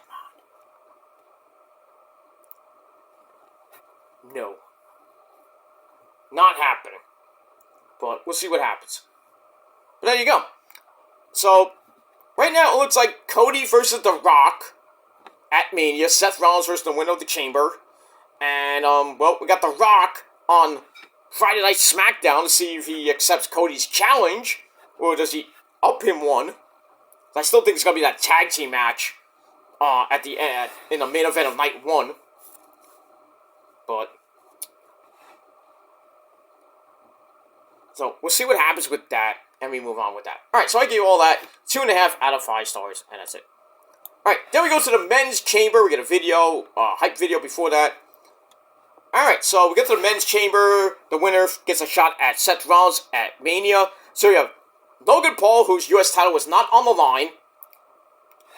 on. No. Not happening. But we'll see what happens. But there you go. So, right now it looks like Cody versus The Rock at Mania. Seth Rollins versus the winner of the Chamber. And, we got The Rock on Friday Night SmackDown to see if he accepts Cody's challenge, or does he up him one. I still think it's going to be that tag team match at the end, in the main event of night 1. But, so we'll see what happens with that, and we move on with that. Alright, so I gave all that 2.5 out of 5 stars, and that's it. Alright, then we go to the men's chamber. We get a video, hype video before that. Alright, so we get to the men's chamber. The winner gets a shot at Seth Rollins at Mania. So we have Logan Paul, whose U.S. title was not on the line.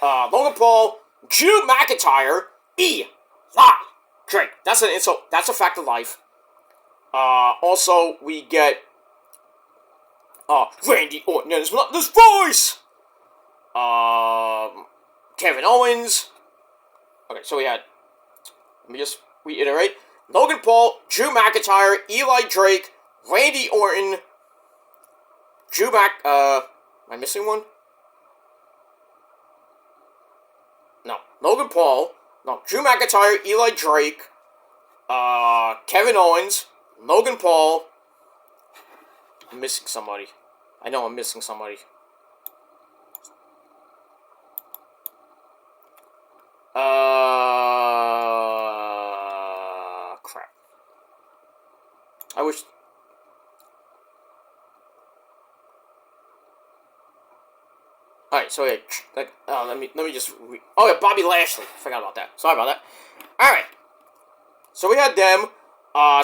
Logan Paul, Drew McIntyre, Eli Drake. That's an insult. That's a fact of life. Also, we get Randy Orton. There's not this voice. Kevin Owens. Okay, so we had. Let me just reiterate. Logan Paul, Drew McIntyre, Eli Drake, Randy Orton, am I missing one? No. Logan Paul, Drew McIntyre, Eli Drake, Kevin Owens, Logan Paul. I'm missing somebody. I know I'm missing somebody. Crap. I wish. Alright, so yeah, let me just oh yeah, Bobby Lashley. Forgot about that. Sorry about that. Alright. So we had them.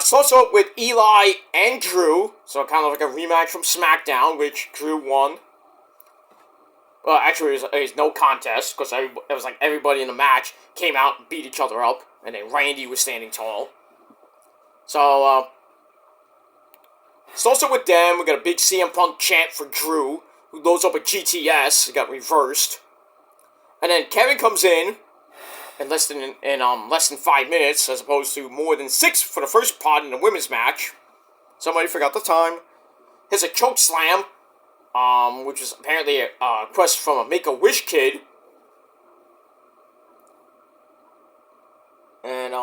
So with Eli and Drew. So kind of like a rematch from SmackDown, which Drew won. Well, actually, it was no contest, because it was like everybody in the match came out and beat each other up, and then Randy was standing tall. So, it's also with them. We got a big CM Punk chant for Drew, who loads up a GTS. It got reversed. And then Kevin comes in less than 5 minutes, as opposed to more than 6 for the first part in the women's match. Somebody forgot the time. Here's a choke slam. Which is apparently a quest from a Make-A-Wish kid. And,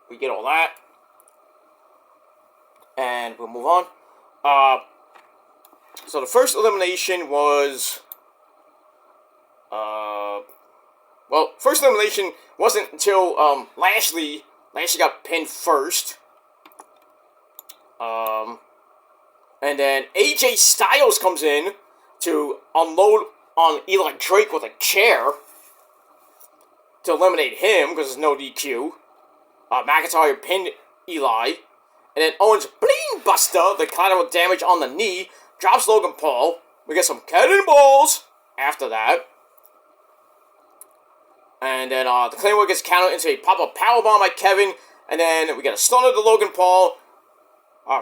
we get all that. And we'll move on. So the first elimination was, first elimination wasn't until Lashley Lashley got pinned first. And then AJ Styles comes in to unload on Eli Drake with a chair to eliminate him because there's no DQ. McIntyre pinned Eli. And then Owens Bling Buster, the collateral damage on the knee, drops Logan Paul. We get some cannonballs after that. And then the Claymore gets countered into a pop-up powerbomb by Kevin. And then we get a stunner to Logan Paul.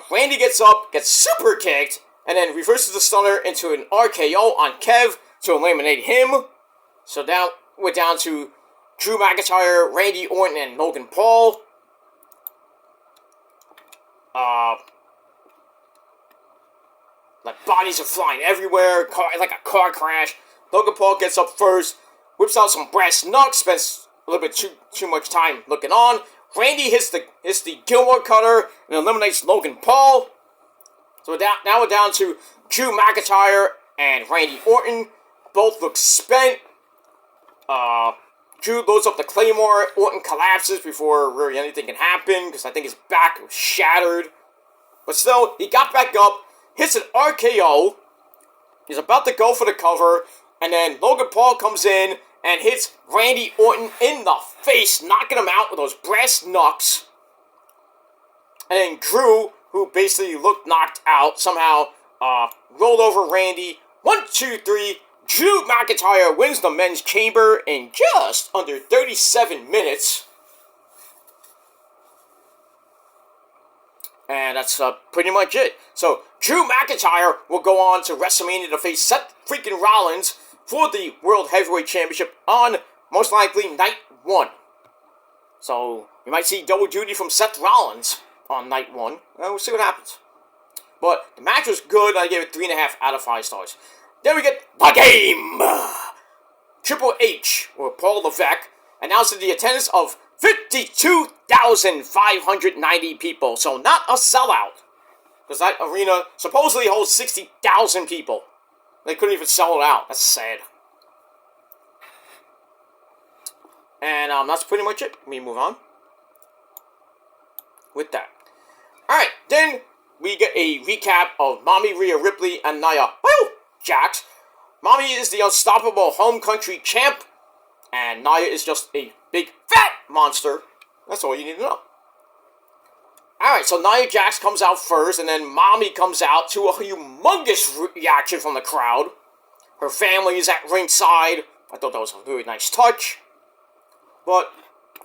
Randy gets up, gets super kicked, and then reverses the stunner into an RKO on Kev to eliminate him. So now we're down to Drew McIntyre, Randy Orton, and Logan Paul. Like bodies are flying everywhere, like a car crash. Logan Paul gets up first, whips out some brass knucks, spends a little bit too much time looking on. Randy hits the Gilmore Cutter and eliminates Logan Paul. So now we're down to Drew McIntyre and Randy Orton. Both look spent. Drew loads up the Claymore. Orton collapses before really anything can happen because I think his back was shattered. But still, he got back up, hits an RKO. He's about to go for the cover. And then Logan Paul comes in and hits Randy Orton in the face, knocking him out with those brass knucks. And then Drew, who basically looked knocked out, somehow rolled over Randy. 1, 2, 3. Drew McIntyre wins the men's chamber in just under 37 minutes. And that's pretty much it. So, Drew McIntyre will go on to WrestleMania to face Seth freaking Rollins for the World Heavyweight Championship on, most likely, night 1. So, you might see double duty from Seth Rollins on night 1. We'll see what happens. But the match was good. I gave it 3.5 out of 5 stars. Then we get the game. Triple H, or Paul Levesque, announced the attendance of 52,590 people. So not a sellout. Because that arena supposedly holds 60,000 people. They couldn't even sell it out. That's sad. And that's pretty much it. Let me move on with that. Alright, then we get a recap of Mami, Rhea Ripley, and Nia Jax. Mami is the unstoppable home country champ, and Nia is just a big fat monster. That's all you need to know. Alright, so Nia Jax comes out first, and then Mami comes out to a humongous reaction from the crowd. Her family is at ringside. I thought that was a really nice touch. But,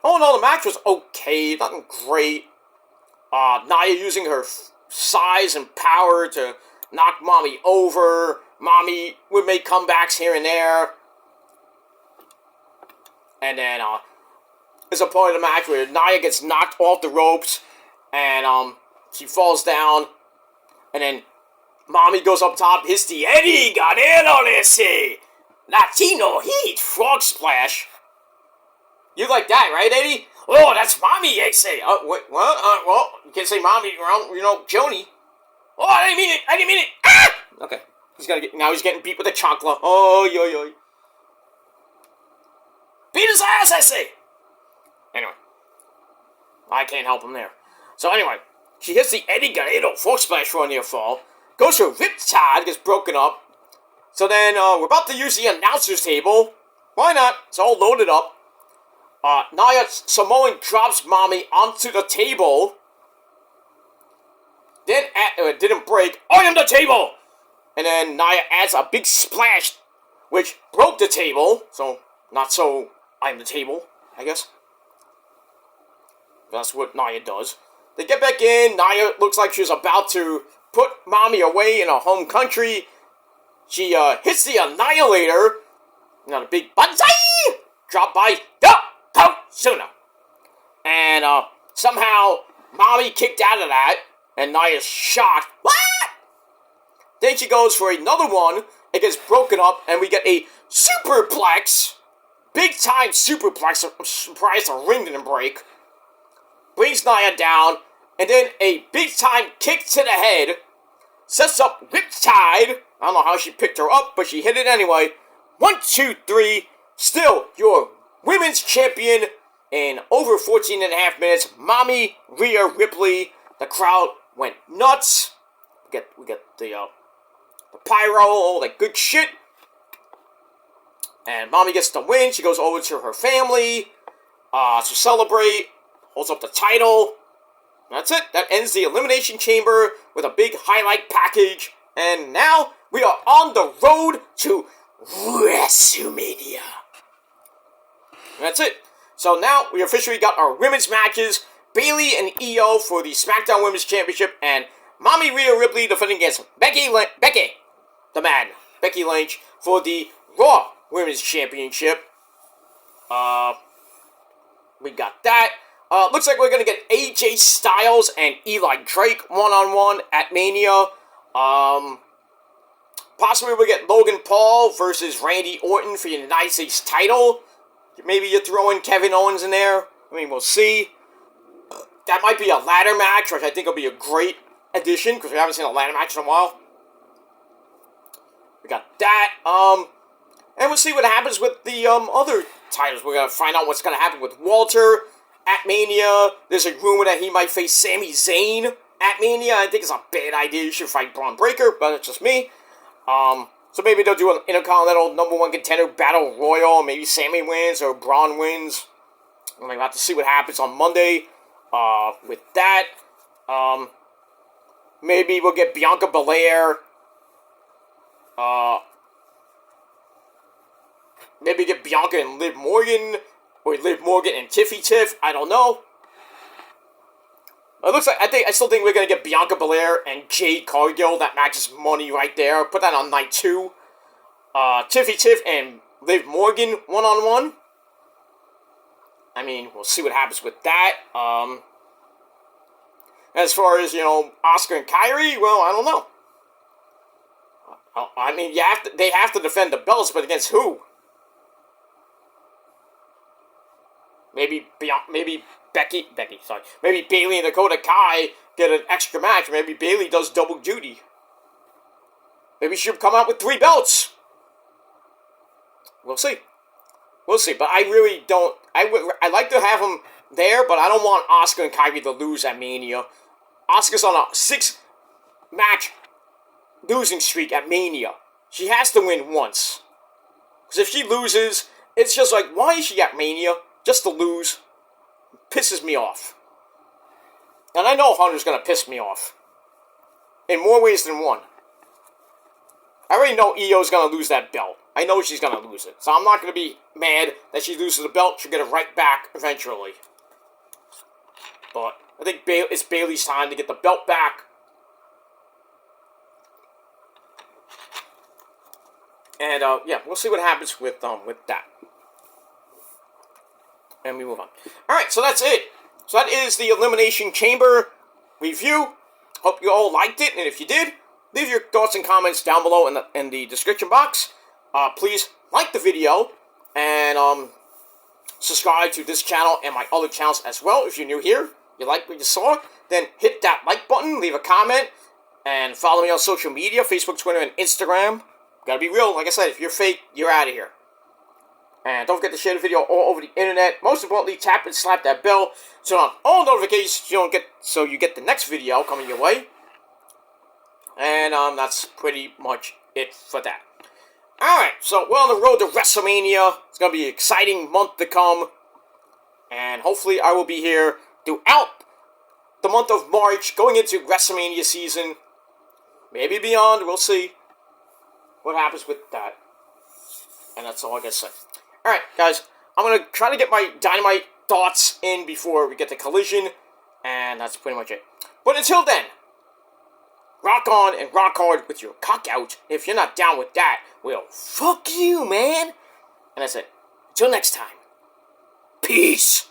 all in all, the match was okay, nothing great. Nia using her size and power to knock Mami over. Mami would make comebacks here and there. And then, there's a part of the match where Nia gets knocked off the ropes. And, she falls down. And then, Mami goes up top, hits the Eddie Guerrero, Latino Heat Frog Splash. You like that, right, Eddie? Oh, that's Mami, ese. What? Well, you can't say Mami around, Joni. Oh, I didn't mean it. Ah! Okay. Now he's getting beat with a chancla. Oh, yo. Beat his ass, I say. Anyway. I can't help him there. So anyway, she hits the Eddie Guerrero Frog Splash for a near fall. Goes to a Riptide, gets broken up. So then, we're about to use the announcer's table. Why not? It's all loaded up. Nia Samoan drops Mami onto the table. Then, it didn't break. I am the table! And then Nia adds a big splash, which broke the table. So, not so I'm the table, I guess. That's what Nia does. They get back in. Nia looks like she's about to put Mami away in her home country. She hits the Annihilator. Not a big banzai! Drop by Yokozuna. And somehow Mami kicked out of that. And Nia's shocked. What? Then she goes for another one. It gets broken up. And we get a superplex. Big time superplex. I'm surprised the ring didn't break. Brings Nia down. And then a big time kick to the head. Sets up Riptide. I don't know how she picked her up, but she hit it anyway. 1, 2, 3. Still your women's champion, in over 14 and a half minutes. Mami, Rhea Ripley. The crowd went nuts. We get the pyro, all that good shit. And Mami gets the win. She goes over to her family to celebrate. Holds up the title. That's it. That ends the Elimination Chamber with a big highlight package. And now we are on the road to WrestleMania. That's it. So now we officially got our women's matches. Bayley and Io for the SmackDown Women's Championship. And Mami Rhea Ripley defending against Becky Lynch for the Raw Women's Championship. We got that. Looks like we're going to get AJ Styles and Eli Drake one-on-one at Mania. Possibly we'll get Logan Paul versus Randy Orton for the United States title. Maybe you throw in Kevin Owens in there. I mean, we'll see. That might be a ladder match, which I think will be a great addition, because we haven't seen a ladder match in a while. We got that. And we'll see what happens with the other titles. We're going to find out what's going to happen with Walter at Mania. There's a rumor that he might face Sami Zayn at Mania. I think it's a bad idea. You should fight Braun Breaker, but it's just me. So maybe they'll do an Intercontinental #1 contender battle royal. Maybe Sami wins or Braun wins. We'll have to see what happens on Monday with that. Maybe we'll get Bianca Belair. Maybe get Bianca and Liv Morgan. Or Liv Morgan and Tiffy Tiff. I don't know. It looks like I still think we're gonna get Bianca Belair and Jade Cargill. That match is money right there. Put that on night 2. Tiffy Tiff and Liv Morgan one-on-one. I mean, we'll see what happens with that. As far as, Asuka and Kairi, well, I don't know. I mean, they have to defend the belts, but against who? Maybe Bayley and Dakota Kai get an extra match. Maybe Bayley does double duty. Maybe she should come out with 3 belts. We'll see. But I really don't. I'd like to have them there, but I don't want Asuka and Kairi to lose at Mania. Asuka's on a 6-match losing streak at Mania. She has to win once. Because if she loses, it's just like, why is she at Mania? Just to lose. Pisses me off. And I know Hunter's going to piss me off. In more ways than one. I already know Io's going to lose that belt. I know she's going to lose it. So I'm not going to be mad that she loses the belt. She'll get it right back eventually. But I think it's Bayley's time to get the belt back. And, yeah, we'll see what happens with that. And we move on. Alright, so that's it. So that is the Elimination Chamber review. Hope you all liked it, and if you did, leave your thoughts and comments down below in the description box. Please like the video, and subscribe to this channel and my other channels as well. If you're new here, you like what you saw, then hit that like button, leave a comment, and follow me on social media, Facebook, Twitter, and Instagram. Gotta be real, like I said, if you're fake, you're out of here. And don't forget to share the video all over the internet. Most importantly, tap and slap that bell so on all notifications you get the next video coming your way. And that's pretty much it for that. Alright, so we're on the road to WrestleMania. It's going to be an exciting month to come. And hopefully I will be here throughout the month of March, going into WrestleMania season. Maybe beyond, we'll see what happens with that. And that's all I gotta say. Alright, guys, I'm going to try to get my Dynamite thoughts in before we get to Collision. And that's pretty much it. But until then, rock on and rock hard with your cock out. If you're not down with that, well, fuck you, man. And that's it. Until next time, peace.